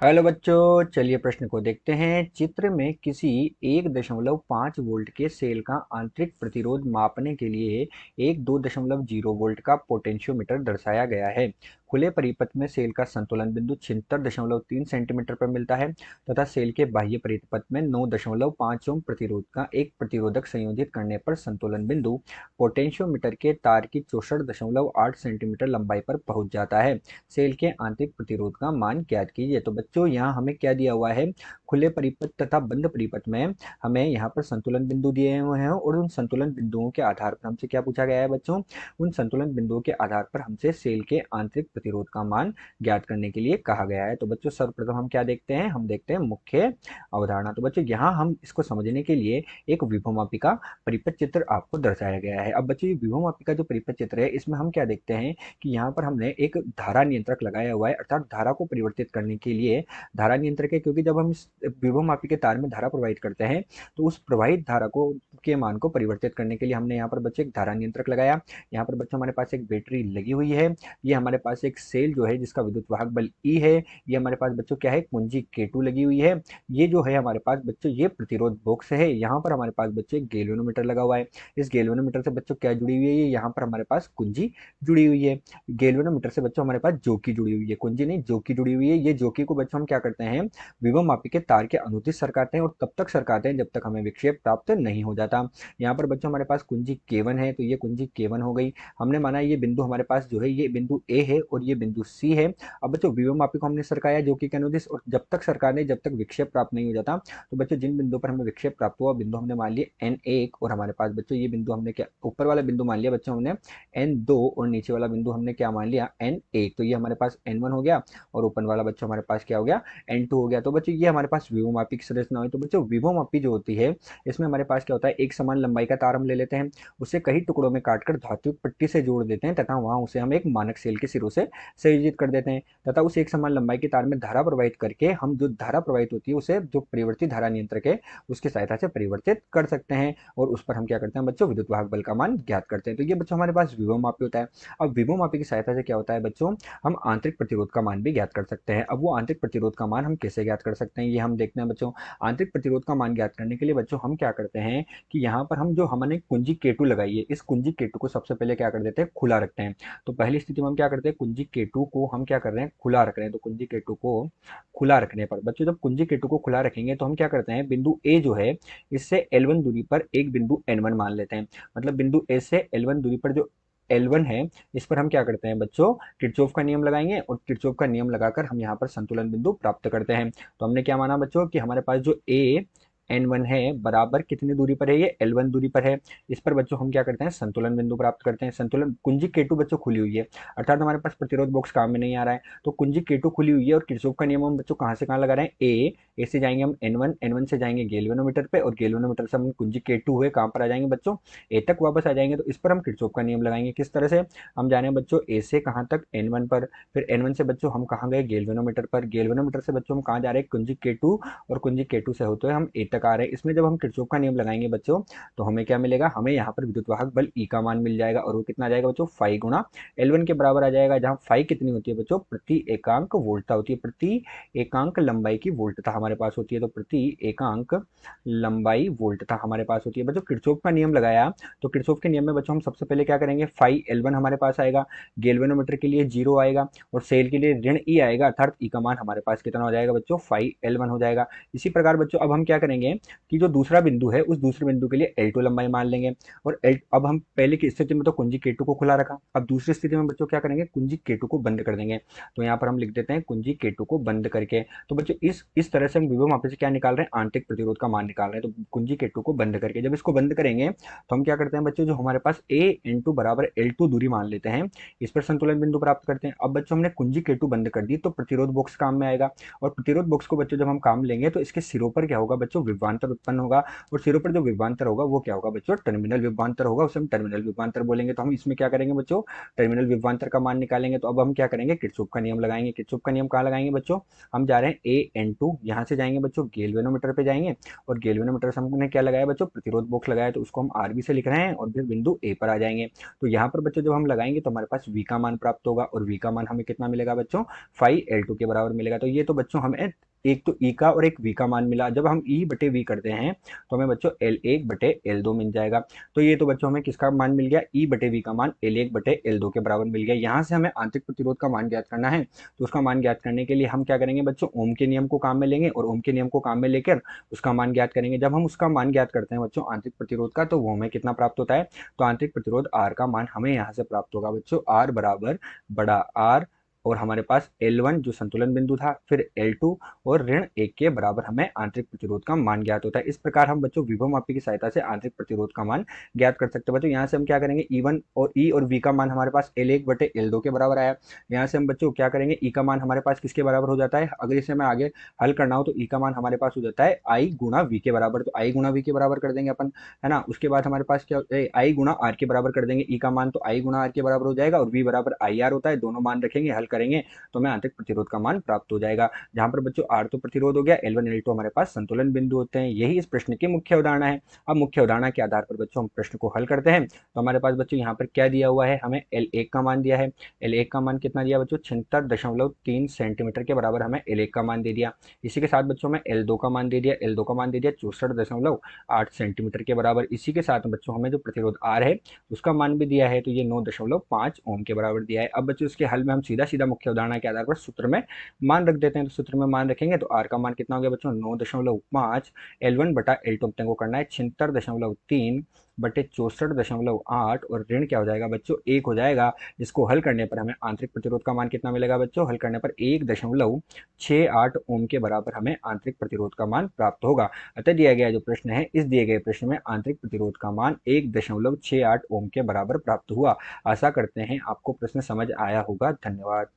Hello बच्चों, चलिए प्रश्न को देखते हैं। चित्र में किसी 1.5 वोल्ट के सेल का आंतरिक प्रतिरोध मापने के लिए एक 2.0 वोल्ट का पोटेंशियोमीटर दर्शाया गया है। खुले परिपथ में सेल का संतुलन बिंदु 76.3 सेंटीमीटर पर मिलता है तथा सेल के बाह्य परिपथ में 9.5 ओम प्रतिरोध का एक प्रतिरोधक संयोजित करने पर संतुलन बिंदु पोटेंशियोमीटर के तार की 64.8 सेंटीमीटर लंबाई पर पहुंच जाता है। सेल के आंतरिक प्रतिरोध का मान ज्ञात कीजिए। तो बच्चों यहाँ हमें क्या दिया हुआ है, खुले परिपथ तथा बंद परिपथ में हमें यहाँ पर संतुलन बिंदु दिए हुए हैं और उन संतुलन बिंदुओं के आधार पर हमसे क्या पूछा गया है बच्चों, उन संतुलन बिंदुओं के आधार पर हमसे सेल के आंतरिक प्रतिरोध का मान ज्ञात करने के लिए कहा गया है। तो बच्चों सर्वप्रथम हम क्या देखते हैं, हम देखते हैं मुख्य अवधारणा। तो बच्चों यहाँ हम इसको समझने के लिए एक विभवमापी का परिपथ चित्र आपको दर्शाया गया है। अब बच्चों ये विभवमापी का जो परिपथ चित्र है इसमें हम क्या देखते हैं कि यहाँ पर हमने एक धारा नियंत्रक लगाया हुआ है, अर्थात धारा को परिवर्तित करने के लिए धारा नियंत्रक है, क्योंकि जब हम इस विभवमापी के तार में धारा प्रवाहित करते हैं तो उस प्रवाहित धारा को के मान को परिवर्तित करने के लिए हमने यहाँ पर बच्चे एक धारा नियंत्रक लगाया। यहाँ पर बच्चों हमारे पास एक बैटरी लगी हुई है, ये हमारे पास एक सेल जो है जिसका विद्युत वाहक बल E है, ये हमारे पास बच्चों क्या है, कुंजी K2 लगी हुई है। ये जो है हमारे पास बच्चों ये प्रतिरोध बॉक्स है, यहाँ पर हमारे पास बच्चे गैल्वेनोमीटर लगा हुआ है। इस गैल्वेनोमीटर से बच्चों क्या जुड़ी हुई है, ये यहाँ पर हमारे पास कुंजी जुड़ी हुई है। गैल्वेनोमीटर से बच्चों हमारे पास जोकी जुड़ी हुई है, कुंजी नहीं जोकी जुड़ी हुई है। ये जोकी को बच्चों हम क्या करते हैं, विभवमापी के तार के अनुदिश सरकाते हैं और तब तक सरकाते हैं जब तक हमें विक्षेप प्राप्त नहीं हो जाता। यहाँ पर बच्चों हमारे पास कुंजी K1 है, तो ये कुंजी K1 हो गई। हमने माना ये बिंदु हमारे पास जो है ये बिंदु A है और ये बिंदु C है। अब बच्चों विभवमापी को हमने सरकाया जोकी के अनुदिश, और जब तक सरकाने जब तक विक्षेप प्राप्त नहीं हो जाता, तो बच्चों जिन बिंदु पर हमें विक्षेप प्राप्त हुआ बिंदु हमने मान लिया N1 और हमारे पास बच्चों ये बिंदु हमने क्या ऊपर वाला बिंदु मान लिया बच्चों हमने N2 और नीचे वाला बिंदु हमने क्या मान लिया N1। तो ये हमारे पास N1 हो गया और ऊपर वाला बच्चों हमारे पास क्या हो गया N2 हो गया। तो बच्चों ये हमारे पास विभवमापी की संरचना हुई। तो बच्चों विभवमापी जो होती है इसमें हमारे पास क्या होता है, एक समान लंबाई का तार हम ले लेते हैं, उसे कई टुकड़ों में काटकर धातु पट्टी से जोड़ देते हैं तथा वहां उसे हम एक मानक सेल के सिरों से संयोजित कर देते हैं तथा उस एक समान लंबाई के तार में धारा प्रवाहित करके हम जो धारा प्रवाहित होती है उसे जो परिवर्तित धारा नियंत्रक है उसकी सहायता से परिवर्तित कर सकते हैं और उस पर हम क्या करते हैं बच्चों, विद्युत वाहक बल का मान ज्ञात करते हैं। तो ये बच्चों हमारे पास विभवमापी होता है। अब विभवमापी की सहायता से क्या होता है बच्चों, हम आंतरिक प्रतिरोध का मान भी ज्ञात कर सकते हैं। अब वो आंतरिक प्रतिरोध का मान हम कैसे ज्ञात कर सकते हैं ये हम देखते हैं बच्चों। आंतरिक प्रतिरोध का मान ज्ञात करने के लिए बच्चों हम क्या करते हैं कि यहाँ पर हम जो हमने कुंजी K2 लगाई है, इस कुंजी K2 को सबसे पहले क्या कर देते हैं, खुला रखते हैं। तो पहली स्थिति में हम क्या करते हैं, कुंजी K2 को हम क्या कर रहे हैं, खुला रख रहे हैं। तो कुंजी K2 को खुला रखने पर बच्चों जब कुंजी K2 को खुला रखेंगे तो हम क्या करते हैं, बिंदु A जो है इससे L1 दूरी पर एक बिंदु N1 मान लेते हैं। मतलब बिंदु A से L1 दूरी पर जो L1 है इस पर हम क्या करते हैं बच्चों, किरचॉफ का नियम लगाएंगे और किरचॉफ का नियम लगाकर हम यहाँ पर संतुलन बिंदु प्राप्त करते हैं। तो हमने क्या माना बच्चों कि हमारे पास जो A N1 है बराबर कितनी दूरी पर है, ये L1 दूरी पर है। इस पर बच्चों हम क्या करते हैं, संतुलन बिंदु प्राप्त करते हैं। संतुलन कुंजी K2 बच्चों खुली हुई है, अर्थात हमारे पास प्रतिरोध बॉक्स काम में नहीं आ रहा है। तो कुंजी K2 खुली हुई है और किरचॉफ का नियम हम बच्चों कहाँ से कहाँ लगा रहे हैं, ए से जाएंगे हम N1, N1 से जाएंगे गैल्वेनोमीटर पे और गैल्वेनोमीटर से हम कुंजी K2 हुए कहाँ पर आ जाएंगे बच्चों, ए तक वापस आ जाएंगे। तो इस पर हम किरचॉफ का नियम लगाएंगे। किस तरह से, हम जाने बच्चों ए से कहाँ तक N1 पर, फिर N1 से बच्चों हम कहाँ गए, गैल्वेनोमीटर पर, गैल्वेनोमीटर से बच्चों हम कहाँ जा रहे हैं, कुंजी K2 और कुंजी K2 से होते हुए हम ए तक आ रहे हैं। इसमें जब हम किरचॉफ का नियम लगाएंगे बच्चों तो हमें क्या मिलेगा, हमें यहाँ पर विद्युत वाहक बल E का मान मिल जाएगा और वो कितना आ जाएगा बच्चों, फाई गुणा L1 के बराबर आ जाएगा। जहाँ फाई कितनी होती है बच्चों, प्रति एकांक वोल्टता होती है, प्रति एकांक लंबाई की वोल्टता हमारे पास होती है। तो प्रति एकांक लंबाई वोल्टता हमारे पास होती है। बच्चों किरचॉफ का नियम लगाया तो किरचॉफ के नियम में बच्चों हम सबसे पहले क्या करेंगे, फाई L1 हमारे पास आएगा, गैल्वेनोमीटर के लिए 0 आएगा और सेल के लिए ऋण E आएगा, अर्थात E का मान हमारे पास कितना हो जाएगा बच्चों, फाई L1 हो जाएगा। इसी प्रकार बच्चों अब हम क्या करेंगे कि जो दूसरा बिंदु है उस दूसरे बिंदु के लिए L2 लंबाई मान लेंगे और अब हम पहले की स्थिति में तो कुंजी K2 को खुला रखा, अब दूसरी स्थिति में बच्चों क्या करेंगे, कुंजी K2 को बंद कर देंगे। तो यहाँ पर हम लिख देते हैं कुंजी K2 को बंद करके। तो बच्चों इस तरह से हम विभवमापी से क्या निकाल रहे हैं, आंतरिक प्रतिरोध का मान निकाल रहे हैं। तो कुंजी K2 को बंद करके जब इसको बंद करेंगे तो हम क्या करते हैं बच्चों, जो हमारे पास A बराबर L2 दूरी मान लेते हैं, इस पर संतुलन बिंदु प्राप्त करते हैं। अब बच्चों हमने कुंजी K2 बंद कर दी तो प्रतिरोध बॉक्स काम में आएगा और प्रतिरोध बॉक्स को बच्चों जब हम काम लेंगे तो इसके सिरों पर क्या होगा बच्चों, विभवांतर उत्पन्न होगा, और सिरों पर जो विभवांतर होगा वो क्या होगा बच्चों, टर्मिनल विभवांतर होगा, उसे हम टर्मिनल विभवांतर बोलेंगे। तो हम इसमें क्या करेंगे बच्चों, टर्मिनल विभवांतर का मान निकालेंगे। तो अब हम क्या करेंगे, किरचॉफ का नियम लगाएंगे। किरचॉफ का नियम कहाँ लगाएंगे बच्चों, हम जा रहे हैं AN2, यहाँ से जाएंगे बच्चों गैल्वेनोमीटर पे जाएंगे, और गैल्वेनोमीटर से हमने क्या लगाया बच्चों, प्रतिरोध बॉक्स लगाया, तो उसको हम RB से लिख रहे हैं, और फिर बिंदु A पर आ जाएंगे। तो यहाँ पर बच्चों जब हम लगाएंगे तो हमारे पास V का मान प्राप्त होगा, और V का मान हमें कितना मिलेगा बच्चों, 5L2 के बराबर मिलेगा। तो ये तो बच्चों हमें एक तो E का और एक V का मान मिला। जब हम E बटे V करते हैं तो हमें बच्चों L1 बटे L2 मिल जाएगा। तो ये तो बच्चों हमें किसका मान मिल गया, E बटे V का मान L1 बटे L2 के बराबर मिल गया। यहाँ से हमें आंतरिक प्रतिरोध का मान ज्ञात करना है, तो उसका मान ज्ञात करने के लिए हम क्या करेंगे बच्चों, ओम के नियम को काम में लेंगे, और ओम के नियम को काम में लेकर उसका मान ज्ञात करेंगे। जब हम उसका मान ज्ञात करते हैं बच्चों आंतरिक प्रतिरोध का, तो वो हमें कितना प्राप्त होता है, तो आंतरिक प्रतिरोध R का मान हमें यहाँ से प्राप्त होगा बच्चों, R बराबर बड़ा R, और हमारे पास L1 जो संतुलन बिंदु था, फिर L2 और ऋण 1 के बराबर हमें आंतरिक प्रतिरोध का मान ज्ञात होता है। इस प्रकार हम बच्चों विभव मापी की सहायता से आंतरिक प्रतिरोध का मान ज्ञात कर सकते हैं। बच्चों यहाँ से हम क्या करेंगे, E1 और E और V का मान हमारे पास L1 बटे L2 के बराबर आया। यहाँ से हम बच्चों क्या करेंगे, E का मान हमारे पास किसके बराबर हो जाता है, अगर इसे हमें आगे हल करना हो तो E का मान हमारे पास हो जाता है I गुणा V के बराबर। तो I गुणा V के बराबर कर देंगे अपन, है ना। उसके बाद हमारे पास क्या, I गुणा R के बराबर कर देंगे। E का मान तो I गुणा R के बराबर हो जाएगा, और V बराबर IR होता है। दोनों मान रखेंगे, हल करेंगे तो हमें आंतरिक प्रतिरोध का मान प्राप्त हो जाएगा। जहां पर बच्चों R तो प्रतिरोध हो गया, L1 L2 हमारे पास संतुलन बिंदु होते हैं। यही इस प्रश्न की मुख्य अवधारणा है। अब मुख्य अवधारणा के आधार पर बच्चों हम प्रश्न को हल करते हैं। तो हमारे पास बच्चों यहाँ पर क्या दिया हुआ है, हमें L1 का मान दिया है। L1 का मान कितना दिया बच्चों, 76.3 सेंटीमीटर के बराबर हमें L1 का मान दे दिया। इसी के साथ बच्चों में L2 का मान दे दिया। L2 का मान दे दिया 64.8 सेंटीमीटर के बराबर। इसी के साथ बच्चों हमें जो प्रतिरोध R है उसका मान भी दिया है, तो ये 9.5 ओम के बराबर दिया है। अब बच्चों इसके हल में हम सीधा सीधा मुख्य अवधारणा के आधार पर सूत्र में मान रख देते हैं। तो सूत्र में मान रखेंगे तो R का मान कितना हो गया बच्चों, 9.5, L1 बटा L2 अपने को करना है 76.3 बटे 64.8, और ऋण क्या हो जाएगा बच्चों, 1 हो जाएगा। जिसको हल करने पर हमें आंतरिक प्रतिरोध का मान कितना मिलेगा बच्चों, हल करने पर 1.68 ओम के बराबर हमें आंतरिक प्रतिरोध का मान प्राप्त होगा। अतः दिया गया जो प्रश्न है, इस दिए गए प्रश्न में आंतरिक प्रतिरोध का मान 1.68 ओम के बराबर प्राप्त हुआ। आशा करते हैं आपको प्रश्न समझ आया होगा। धन्यवाद।